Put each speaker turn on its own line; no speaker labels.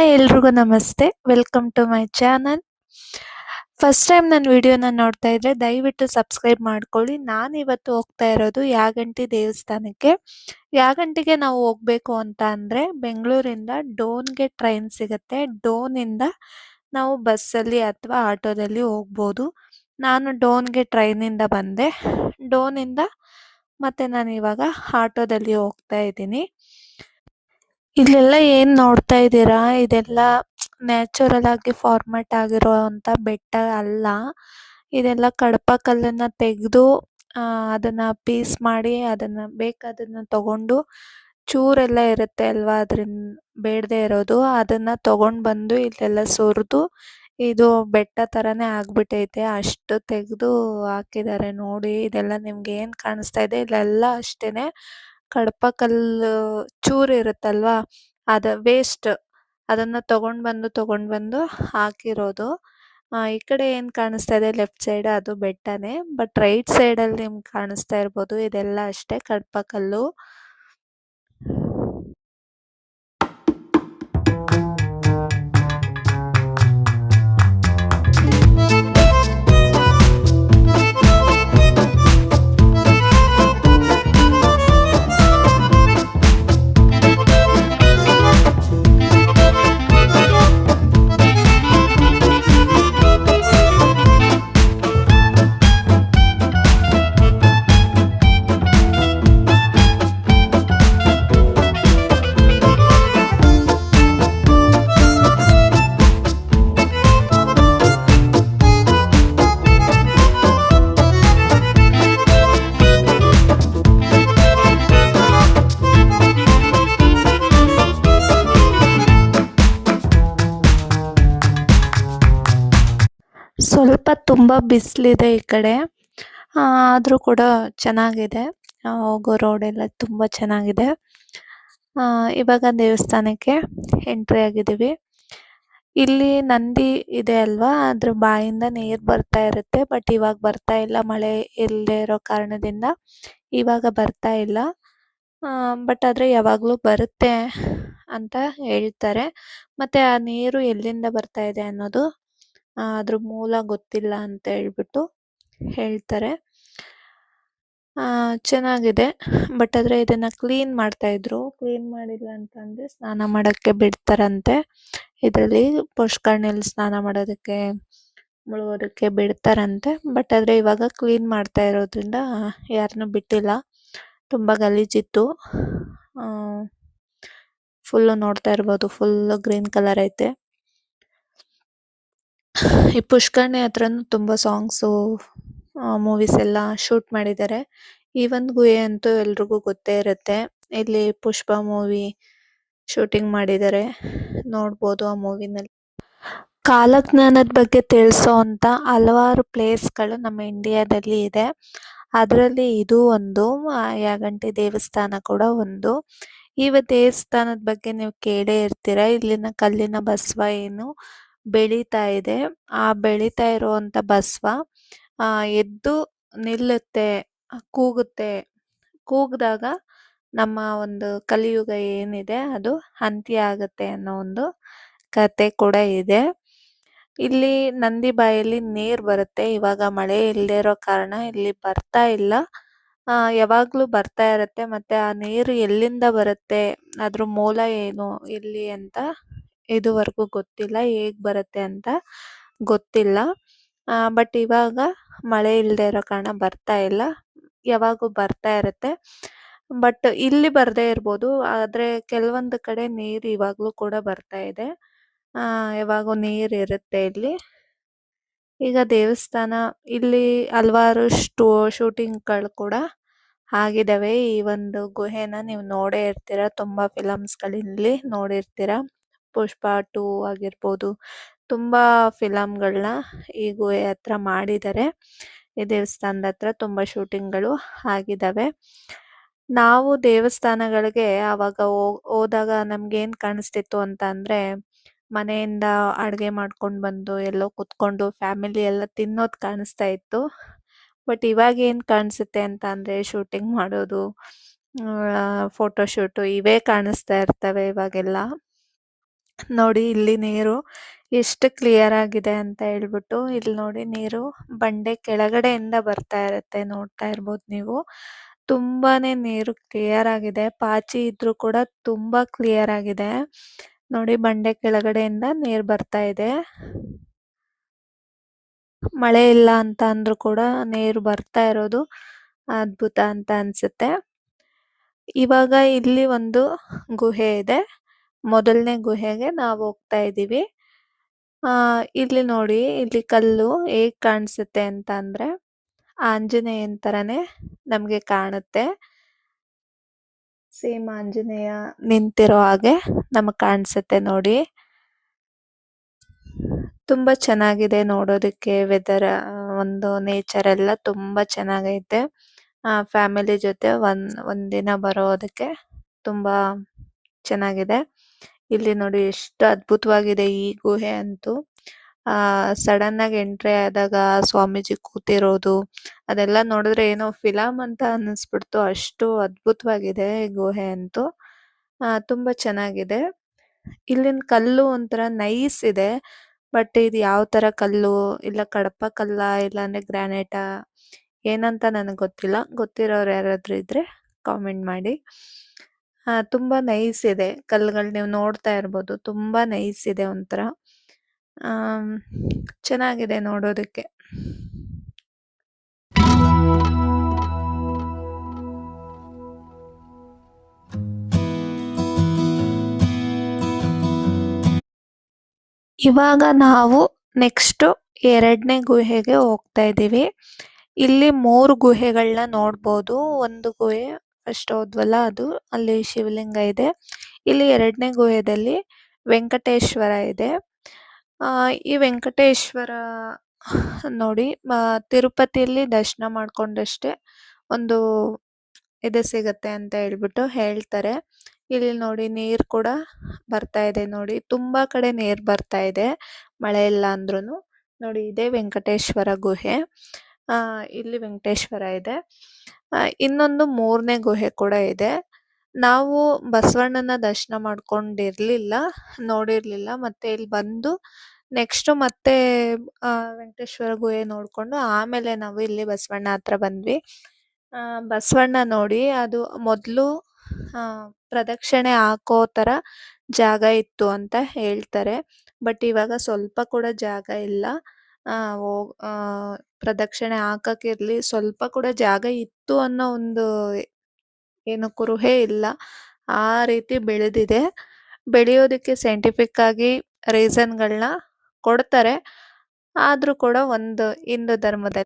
Hi ಎಲ್ರಿಗೂ ನಮಸ್ತೆ. Welcome to my channel. First time ನನ್ನ ವಿಡಿಯೋನ ನೋಡ್ತಾ ಇದ್ರೆ ದಯವಿಟ್ಟು ಸಬ್ಸ್ಕ್ರೈಬ್ ಮಾಡ್ಕೊಳ್ಳಿ. ನಾನಿವತ್ತು ಹೋಗ್ತಾ ಇರೋದು ಯಾಗಂಟಿ ದೇವಸ್ಥಾನಕ್ಕೆ. ಯಾಗಂಟಿಗೆ ನಾವು ಹೋಗ್ಬೇಕು ಅಂತ ಅಂದರೆ ಬೆಂಗಳೂರಿಂದ ಡೋನ್ಗೆ ಟ್ರೈನ್ ಸಿಗುತ್ತೆ. ಡೋನಿಂದ ನಾವು ಬಸ್ಸಲ್ಲಿ ಅಥವಾ ಆಟೋದಲ್ಲಿ ಹೋಗ್ಬೋದು. ನಾನು ಡೋನ್ಗೆ ಟ್ರೈನಿಂದ ಬಂದೆ. ಡೋನಿಂದ ಮತ್ತೆ ನಾನು ಇವಾಗ ಆಟೋದಲ್ಲಿ ಹೋಗ್ತಾ ಇದ್ದೀನಿ. ಇಲ್ಲೆಲ್ಲ ಏನ್ ನೋಡ್ತಾ ಇದ್ದೀರಾ, ಇದೆಲ್ಲ ನ್ಯಾಚುರಲ್ ಆಗಿ ಫಾರ್ಮೆಟ್ ಆಗಿರೋ ಅಂತ ಬೆಟ್ಟ ಅಲ್ಲ. ಇದೆಲ್ಲ ಕಡಪ ಕಲ್ಲನ್ನ ತೆಗೆದು ಅದನ್ನ ಪೀಸ್ ಮಾಡಿ ಅದನ್ನ ಬೇಕಾದನ್ನ ತಗೊಂಡು ಚೂರೆಲ್ಲ ಇರುತ್ತೆ ಅಲ್ವಾ, ಅದ್ರಿಂದ ಬೇಡದೆ ಇರೋದು ಅದನ್ನ ತಗೊಂಡ್ ಬಂದು ಇಲ್ಲೆಲ್ಲ ಸುರಿದು ಇದು ಬೆಟ್ಟ ಥರನೇ ಆಗ್ಬಿಟ್ಟೈತೆ. ಅಷ್ಟು ತೆಗೆದು ಹಾಕಿದ್ದಾರೆ ನೋಡಿ. ಇದೆಲ್ಲ ನಿಮ್ಗೆ ಏನು ಕಾಣಿಸ್ತಾ ಇದೆ, ಇಲ್ಲೆಲ್ಲ ಅಷ್ಟೇನೆ ಕಡಪ ಕಲ್ಲು ಚೂರು ಇರುತ್ತಲ್ವಾ, ಅದು ವೇಸ್ಟ್, ಅದನ್ನ ತಗೊಂಡ್ ಬಂದು ಹಾಕಿರೋದು. ಈ ಕಡೆ ಏನು ಕಾಣಿಸ್ತಾ ಇದೆ ಲೆಫ್ಟ್ ಸೈಡ್ ಅದು ಬೆಟ್ಟನೇ. ಬಟ್ ರೈಟ್ ಸೈಡಲ್ಲಿ ನಿಮ್ಗೆ ಕಾಣಿಸ್ತಾ ಇರ್ಬೋದು, ಇದೆಲ್ಲ ಅಷ್ಟೇ ಕಡಪ ಕಲ್ಲು. ಸ್ವಲ್ಪ ತುಂಬ ಬಿಸಿಲಿದೆ ಈ ಕಡೆ, ಆದರೂ ಕೂಡ ಚೆನ್ನಾಗಿದೆ. ಹೋಗೋ ರೋಡೆಲ್ಲ ತುಂಬ ಚೆನ್ನಾಗಿದೆ. ಇವಾಗ ದೇವಸ್ಥಾನಕ್ಕೆ ಎಂಟ್ರಿ ಆಗಿದ್ದೀವಿ. ಇಲ್ಲಿ ನಂದಿ ಇದೆ ಅಲ್ವಾ, ಅದ್ರ ಬಾಯಿಂದ ನೀರು ಬರ್ತಾ ಇರುತ್ತೆ. ಬಟ್ ಇವಾಗ ಬರ್ತಾ ಇಲ್ಲ, ಮಳೆ ಇಲ್ಲದೆ ಇರೋ ಕಾರಣದಿಂದ ಇವಾಗ ಬರ್ತಾ ಇಲ್ಲ. ಬಟ್ ಆದರೆ ಯಾವಾಗಲೂ ಬರುತ್ತೆ ಅಂತ ಹೇಳ್ತಾರೆ. ಮತ್ತು ಆ ನೀರು ಎಲ್ಲಿಂದ ಬರ್ತಾ ಇದೆ ಅನ್ನೋದು ಅದ್ರ ಮೂಲ ಗೊತ್ತಿಲ್ಲ ಅಂತ ಹೇಳ್ಬಿಟ್ಟು ಹೇಳ್ತಾರೆ. ಚೆನ್ನಾಗಿದೆ. ಬಟ್ ಆದರೆ ಇದನ್ನು ಕ್ಲೀನ್ ಮಾಡ್ತಾಯಿದ್ರು. ಕ್ಲೀನ್ ಮಾಡಿಲ್ಲ ಅಂತಂದರೆ ಸ್ನಾನ ಮಾಡೋಕ್ಕೆ ಬಿಡ್ತಾರಂತೆ. ಇದರಲ್ಲಿ ಪುಷ್ಕರಣಿಯಲ್ಲಿ ಸ್ನಾನ ಮಾಡೋದಕ್ಕೆ ಮುಳುಗೋದಕ್ಕೆ ಬಿಡ್ತಾರಂತೆ. ಬಟ್ ಆದರೆ ಇವಾಗ ಕ್ಲೀನ್ ಮಾಡ್ತಾ ಇರೋದ್ರಿಂದ ಯಾರನ್ನೂ ಬಿಟ್ಟಿಲ್ಲ. ತುಂಬ ಗಲೀಜಿತ್ತು. ಫುಲ್ಲು ನೋಡ್ತಾ ಇರ್ಬೋದು, ಫುಲ್ಲು ಗ್ರೀನ್ ಕಲರ್ ಐತೆ. ಈ ಪುಷ್ಕರಣಿ ಹತ್ರನೂ ತುಂಬ ಸಾಂಗ್ಸು ಮೂವೀಸ್ ಎಲ್ಲ ಶೂಟ್ ಮಾಡಿದ್ದಾರೆ. ಈ ಒಂದು ಗುಹೆ ಅಂತೂ ಎಲ್ರಿಗೂ ಗೊತ್ತೇ ಇರುತ್ತೆ. ಇಲ್ಲಿ ಪುಷ್ಪ ಮೂವಿ ಶೂಟಿಂಗ್ ಮಾಡಿದ್ದಾರೆ, ನೋಡ್ಬೋದು ಆ ಮೂವಿನಲ್ಲಿ. ಕಾಲಜ್ಞಾನದ ಬಗ್ಗೆ ತಿಳಿಸೋ ಅಂಥ ಹಲವಾರು ಪ್ಲೇಸ್ಗಳು ನಮ್ಮ ಇಂಡಿಯಾದಲ್ಲಿ ಇದೆ. ಅದರಲ್ಲಿ ಇದು ಒಂದು, ಯಾಗಂಟಿ ದೇವಸ್ಥಾನ ಕೂಡ ಒಂದು. ಈ ದೇವಸ್ಥಾನದ ಬಗ್ಗೆ ನೀವು ಕೇಳೇ ಇರ್ತೀರ. ಇಲ್ಲಿನ ಕಲ್ಲಿನ ಬಸವ ಏನು ಬೆಳೀತಾ ಇದೆ, ಆ ಬೆಳೀತಾ ಇರುವಂಥ ಬಸವ ಎದ್ದು ನಿಲ್ಲುತ್ತೆ, ಕೂಗುತ್ತೆ. ಕೂಗಿದಾಗ ನಮ್ಮ ಒಂದು ಕಲಿಯುಗ ಏನಿದೆ ಅದು ಅಂತ್ಯ ಆಗುತ್ತೆ ಅನ್ನೋ ಒಂದು ಕತೆ ಕೂಡ ಇದೆ. ಇಲ್ಲಿ ನಂದಿ ಬಾಯಲ್ಲಿ ನೀರು ಬರುತ್ತೆ. ಇವಾಗ ಮಳೆ ಇಲ್ಲದೆ ಇರೋ ಕಾರಣ ಇಲ್ಲಿ ಬರ್ತಾ ಇಲ್ಲ. ಯಾವಾಗಲೂ ಬರ್ತಾ ಇರುತ್ತೆ. ಮತ್ತು ಆ ನೀರು ಎಲ್ಲಿಂದ ಬರುತ್ತೆ, ಅದ್ರ ಮೂಲ ಏನು, ಎಲ್ಲಿ ಅಂತ ಇದುವರೆಗೂ ಗೊತ್ತಿಲ್ಲ. ಹೇಗೆ ಬರುತ್ತೆ ಅಂತ ಗೊತ್ತಿಲ್ಲ. ಬಟ್ ಇವಾಗ ಮಳೆ ಇಲ್ಲದೆ ಇರೋ ಕಾರಣ ಬರ್ತಾ ಇಲ್ಲ. ಯಾವಾಗೂ ಬರ್ತಾ ಇರುತ್ತೆ. ಬಟ್ ಇಲ್ಲಿ ಬರದೇ ಇರ್ಬೋದು, ಆದರೆ ಕೆಲವೊಂದು ಕಡೆ ನೀರು ಇವಾಗಲೂ ಕೂಡ ಬರ್ತಾ ಇದೆ. ಯಾವಾಗೂ ನೀರು ಇರುತ್ತೆ ಇಲ್ಲಿ. ಈಗ ದೇವಸ್ಥಾನ ಇಲ್ಲಿ ಹಲವಾರು ಶೂಟಿಂಗ್ಗಳು ಕೂಡ ಆಗಿದ್ದಾವೆ. ಈ ಒಂದು ಗುಹೆನ ನೀವು ನೋಡೇ ಇರ್ತೀರ, ತುಂಬ ಫಿಲಮ್ಸ್ಗಳಲ್ಲಿ ನೋಡಿರ್ತೀರ. ಪುಷ್ಪ 2 ಆಗಿರ್ಬೋದು, ತುಂಬ ಫಿಲಮ್ಗಳನ್ನ ಈ ಗುಹೆ ಹತ್ರ ಮಾಡಿದ್ದಾರೆ. ಈ ದೇವಸ್ಥಾನದ ಹತ್ರ ತುಂಬ ಶೂಟಿಂಗ್ಗಳು ಆಗಿದ್ದಾವೆ. ನಾವು ದೇವಸ್ಥಾನಗಳಿಗೆ ಆವಾಗ ಹೋದಾಗ ನಮ್ಗೇನು ಕಾಣಿಸ್ತಿತ್ತು ಅಂತ ಅಂದರೆ, ಮನೆಯಿಂದ ಅಡುಗೆ ಮಾಡ್ಕೊಂಡು ಬಂದು ಎಲ್ಲೋ ಕುತ್ಕೊಂಡು ಫ್ಯಾಮಿಲಿ ಎಲ್ಲ ತಿನ್ನೋದು ಕಾಣಿಸ್ತಾ ಇತ್ತು. ಬಟ್ ಇವಾಗ ಏನು ಕಾಣಿಸುತ್ತೆ ಅಂತ ಅಂದರೆ ಶೂಟಿಂಗ್ ಮಾಡೋದು, ಫೋಟೋಶೂಟು ಇವೇ ಕಾಣಿಸ್ತಾ ಇರ್ತವೆ ಇವಾಗೆಲ್ಲ. ನೋಡಿ ಇಲ್ಲಿ ನೀರು ಎಷ್ಟು ಕ್ಲಿಯರ್ ಆಗಿದೆ ಅಂತ ಹೇಳ್ಬಿಟ್ಟು ಇಲ್ಲಿ ನೋಡಿ ನೀರು ಬಂಡೆ ಕೆಳಗಡೆಯಿಂದ ಬರ್ತಾ ಇರುತ್ತೆ ನೋಡ್ತಾ ಇರ್ಬೋದು ನೀವು. ತುಂಬಾನೇ ನೀರು ಕ್ಲಿಯರ್ ಆಗಿದೆ. ಪಾಚಿ ಇದ್ರೂ ಕೂಡ ತುಂಬಾ ಕ್ಲಿಯರ್ ಆಗಿದೆ. ನೋಡಿ ಬಂಡೆ ಕೆಳಗಡೆಯಿಂದ ನೀರು ಬರ್ತಾ ಇದೆ. ಮಳೆ ಇಲ್ಲ ಅಂತ ಅಂದ್ರೂ ಕೂಡ ನೀರು ಬರ್ತಾ ಇರೋದು ಅದ್ಭುತ ಅಂತ ಅನ್ಸುತ್ತೆ. ಇವಾಗ ಇಲ್ಲಿ ಒಂದು ಗುಹೆ ಇದೆ. ಮೊದಲನೇ ಗುಹೆಗೆ ನಾವು ಹೋಗ್ತಾ ಇದ್ದೀವಿ. ಇಲ್ಲಿ ನೋಡಿ ಇಲ್ಲಿ ಕಲ್ಲು ಹೇಗ್ ಕಾಣಿಸುತ್ತೆ ಅಂತ ಅಂದ್ರೆ ಆಂಜನೇಯನ್ ತರಾನೇ ನಮ್ಗೆ ಕಾಣುತ್ತೆ. ಸೇಮ್ ಆಂಜನೇಯ ನಿಂತಿರೋ ಹಾಗೆ ನಮಗ್ ಕಾಣಿಸುತ್ತೆ ನೋಡಿ. ತುಂಬಾ ಚೆನ್ನಾಗಿದೆ ನೋಡೋದಕ್ಕೆ ವೆದರ್ ಒಂದು ನೇಚರ್ ಎಲ್ಲ ತುಂಬಾ ಚೆನ್ನಾಗೈತೆ. ಫ್ಯಾಮಿಲಿ ಜೊತೆ ಒಂದಿನ ಬರೋದಕ್ಕೆ ತುಂಬಾ ಚೆನ್ನಾಗಿದೆ. ಇಲ್ಲಿ ನೋಡಿ ಎಷ್ಟು ಅದ್ಭುತವಾಗಿದೆ ಈ ಗುಹೆ ಅಂತೂ. ಸಡನ್ ಆಗಿ ಎಂಟ್ರಿ ಆದಾಗ ಸ್ವಾಮೀಜಿ ಕೂತಿರೋದು ಅದೆಲ್ಲ ನೋಡಿದ್ರೆ ಏನೋ ಫಿಲಂ ಅಂತ ಅನ್ನಿಸ್ಬಿಡ್ತು. ಅಷ್ಟು ಅದ್ಭುತವಾಗಿದೆ ಈ ಗುಹೆ ಅಂತೂ. ತುಂಬಾ ಚೆನ್ನಾಗಿದೆ. ಇಲ್ಲಿನ ಕಲ್ಲು ಒಂಥರ ನೈಸ್ ಇದೆ. ಬಟ್ ಇದು ಯಾವ ತರ ಕಲ್ಲು, ಇಲ್ಲ ಕಡಪ ಕಲ್ಲ, ಇಲ್ಲ ಅಂದ್ರೆ ಗ್ರಾನೈಟಾ ಏನಂತ ನನಗೆ ಗೊತ್ತಿಲ್ಲ. ಗೊತ್ತಿರೋರು ಯಾರಾದ್ರೂ ಇದ್ರೆ ಕಾಮೆಂಟ್ ಮಾಡಿ. ತುಂಬಾ ನೈಸ್ ಇದೆ ಕಲ್ಲುಗಳು, ನೀವು ನೋಡ್ತಾ ಇರ್ಬೋದು. ತುಂಬಾ ನೈಸ್ ಇದೆ ಒಂಥರ. ಚೆನ್ನಾಗಿದೆ ನೋಡೋದಕ್ಕೆ. ಇವಾಗ ನಾವು ನೆಕ್ಸ್ಟ್ 2ನೇ ಗುಹೆಗೆ ಹೋಗ್ತಾ ಇದ್ದೀವಿ. ಇಲ್ಲಿ 3 ಗುಹೆಗಳನ್ನ ನೋಡ್ಬೋದು. ಒಂದು ಗುಹೆ ಫಸ್ಟ್ ಹೋದ್ವಲ್ಲ ಅದು, ಅಲ್ಲಿ ಶಿವಲಿಂಗ ಇದೆ. ಇಲ್ಲಿ 2ನೇ ಗುಹೆದಲ್ಲಿ ವೆಂಕಟೇಶ್ವರ ಇದೆ. ಈ ವೆಂಕಟೇಶ್ವರ ನೋಡಿ ತಿರುಪತಿಯಲ್ಲಿ ದರ್ಶನ ಮಾಡ್ಕೊಂಡಷ್ಟೇ ಒಂದು ಇದು ಸಿಗತ್ತೆ ಅಂತ ಹೇಳ್ಬಿಟ್ಟು ಹೇಳ್ತಾರೆ. ಇಲ್ಲಿ ನೋಡಿ ನೀರ್ ಕೂಡ ಬರ್ತಾ ಇದೆ ನೋಡಿ. ತುಂಬಾ ಕಡೆ ನೀರ್ ಬರ್ತಾ ಇದೆ ಮಳೆ ಇಲ್ಲ ಅಂದ್ರೂನು. ನೋಡಿ ಇದೇ ವೆಂಕಟೇಶ್ವರ ಗುಹೆ. ಇಲ್ಲಿ ವೆಂಕಟೇಶ್ವರ ಇದೆ. ಇನ್ನೊಂದು 3ನೇ ಗುಹೆ ಕೂಡ ಇದೆ. ನಾವು ಬಸವಣ್ಣನ ದರ್ಶನ ಮಾಡ್ಕೊಂಡಿರ್ಲಿಲ್ಲ, ನೋಡಿರ್ಲಿಲ್ಲ. ಮತ್ತೆ ಇಲ್ಲಿ ಬಂದು ನೆಕ್ಸ್ಟ್ ಮತ್ತೆ ವೆಂಕಟೇಶ್ವರ ಗುಹೆ ನೋಡ್ಕೊಂಡು ಆಮೇಲೆ ನಾವು ಇಲ್ಲಿ ಬಸವಣ್ಣ ಹತ್ರ ಬಂದ್ವಿ. ಬಸವಣ್ಣ ನೋಡಿ ಅದು ಮೊದಲು ಪ್ರದಕ್ಷಿಣೆ ಹಾಕೋ ತರ ಜಾಗ ಇತ್ತು ಅಂತ ಹೇಳ್ತಾರೆ. ಬಟ್ ಇವಾಗ ಸ್ವಲ್ಪ ಕೂಡ ಜಾಗ ಇಲ್ಲ. ಪ್ರದಕ್ಷಿಣೆ ಹಾಕಕ್ಕಿರ್ಲಿ ಸ್ವಲ್ಪ ಕೂಡ ಜಾಗ ಇತ್ತು ಅನ್ನೋ ಒಂದು ಏನು ಕುರುಹೇ ಇಲ್ಲ. ಆ ರೀತಿ ಬೆಳೆದಿದೆ. ಬೆಳೆಯೋದಕ್ಕೆ ಸೈಂಟಿಫಿಕ್ ಆಗಿ ರೀಸನ್ಗಳನ್ನ ಕೊಡ್ತಾರೆ. ಆದ್ರೂ ಕೂಡ ಒಂದು ಹಿಂದೂ ಧರ್ಮದಲ್ಲಿ